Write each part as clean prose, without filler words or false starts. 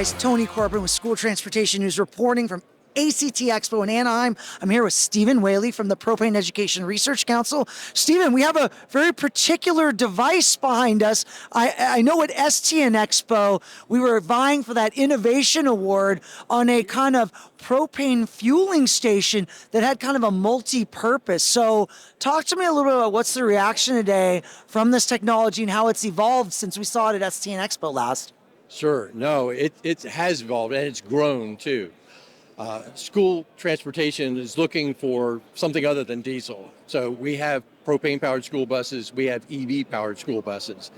guys. Tony Corpin with School Transportation News reporting from ACT Expo in Anaheim. I'm here with Stephen Whaley from the Propane Education Research Council. Stephen, we have a very particular device behind us. I know at STN Expo, we were vying for that innovation award on a kind of propane fueling station that had kind of a multi-purpose. So talk to me a little bit about what's the reaction today from this technology and how it's evolved since we saw it at STN Expo last. Sure. No, it has evolved and it's grown too. School transportation is looking for something other than diesel. So we have propane-powered school buses, we have EV-powered school buses.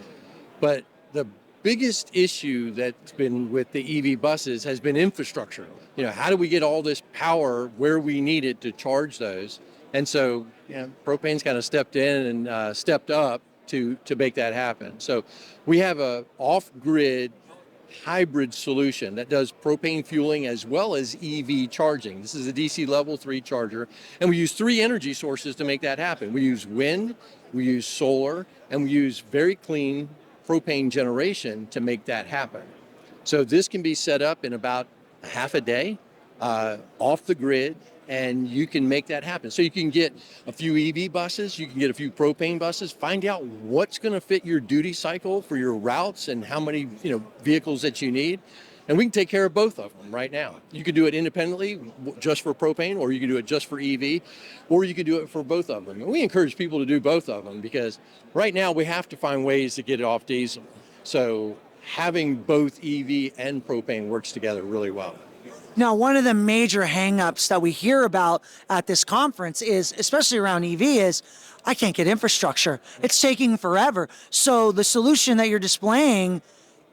But the biggest issue that's been with the EV buses has been infrastructure. How do we get all this power where we need it to charge those? And so, propane's kind of stepped in and stepped up to make that happen. So we have a off-grid hybrid solution that does propane fueling as well as EV charging. This is a DC level 3 charger, and we use 3 energy sources to make that happen. We use wind, we use solar, and we use very clean propane generation to make that happen. So this can be set up in about half a day off the grid, and you can make that happen. So you can get a few EV buses, you can get a few propane buses, find out what's going to fit your duty cycle for your routes and how many vehicles that you need. And we can take care of both of them right now. You can do it independently, just for propane, or you can do it just for EV, or you can do it for both of them. And we encourage people to do both of them because right now we have to find ways to get it off diesel. So having both EV and propane works together really well. Now, one of the major hangups that we hear about at this conference is, especially around EV, is I can't get infrastructure. It's taking forever. So the solution that you're displaying,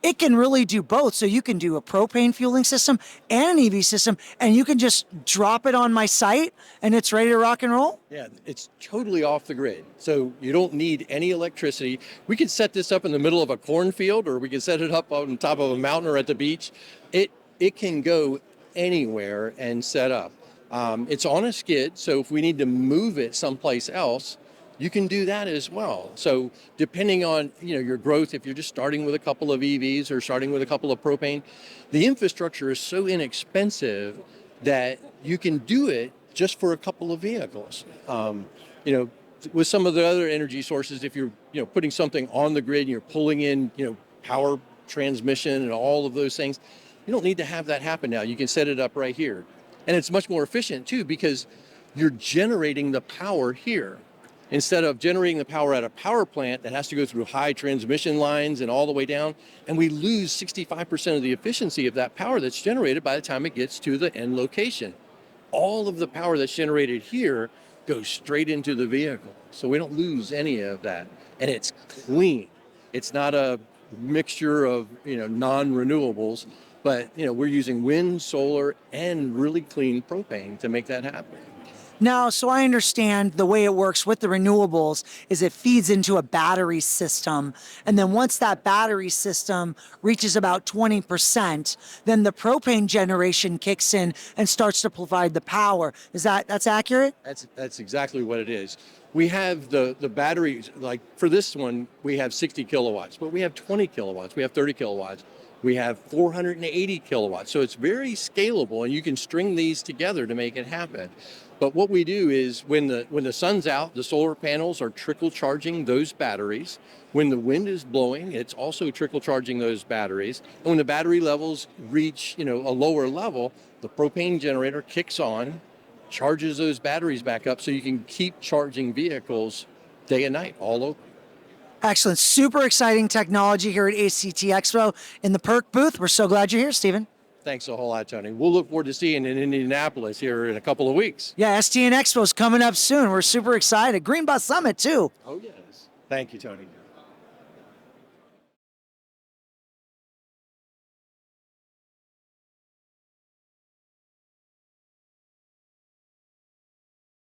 it can really do both. So you can do a propane fueling system and an EV system, and you can just drop it on my site and it's ready to rock and roll? Yeah, it's totally off the grid. So you don't need any electricity. We can set this up in the middle of a cornfield, or we can set it up on top of a mountain or at the beach. It can go anywhere and set up. It's on a skid, so if we need to move it someplace else, you can do that as well. So depending on your growth, if you're just starting with a couple of EVs or starting with a couple of propane, the infrastructure is so inexpensive that you can do it just for a couple of vehicles. With some of the other energy sources, if you're putting something on the grid and you're pulling in power transmission and all of those things, you don't need to have that happen now. You can set it up right here. And it's much more efficient too because you're generating the power here. Instead of generating the power at a power plant that has to go through high transmission lines and all the way down, and we lose 65% of the efficiency of that power that's generated by the time it gets to the end location. All of the power that's generated here goes straight into the vehicle. So we don't lose any of that. And it's clean. It's not a mixture of non-renewables. But we're using wind, solar, and really clean propane to make that happen. Now, so I understand the way it works with the renewables is it feeds into a battery system. And then once that battery system reaches about 20%, then the propane generation kicks in and starts to provide the power. That's accurate? That's exactly what it is. We have the batteries, like for this one, we have 60 kilowatts, but we have 20 kilowatts, we have 30 kilowatts. We have 480 kilowatts, so it's very scalable, and you can string these together to make it happen. But what we do is when the sun's out, the solar panels are trickle charging those batteries. When the wind is blowing, it's also trickle charging those batteries. And when the battery levels reach a lower level, the propane generator kicks on, charges those batteries back up, so you can keep charging vehicles day and night all over. Excellent. Super exciting technology here at ACT Expo in the PERC booth. We're so glad you're here, Stephen. Thanks a whole lot, Tony. We'll look forward to seeing you in Indianapolis here in a couple of weeks. Yeah, STN Expo is coming up soon. We're super excited. Green Bus Summit, too. Oh, yes. Thank you, Tony.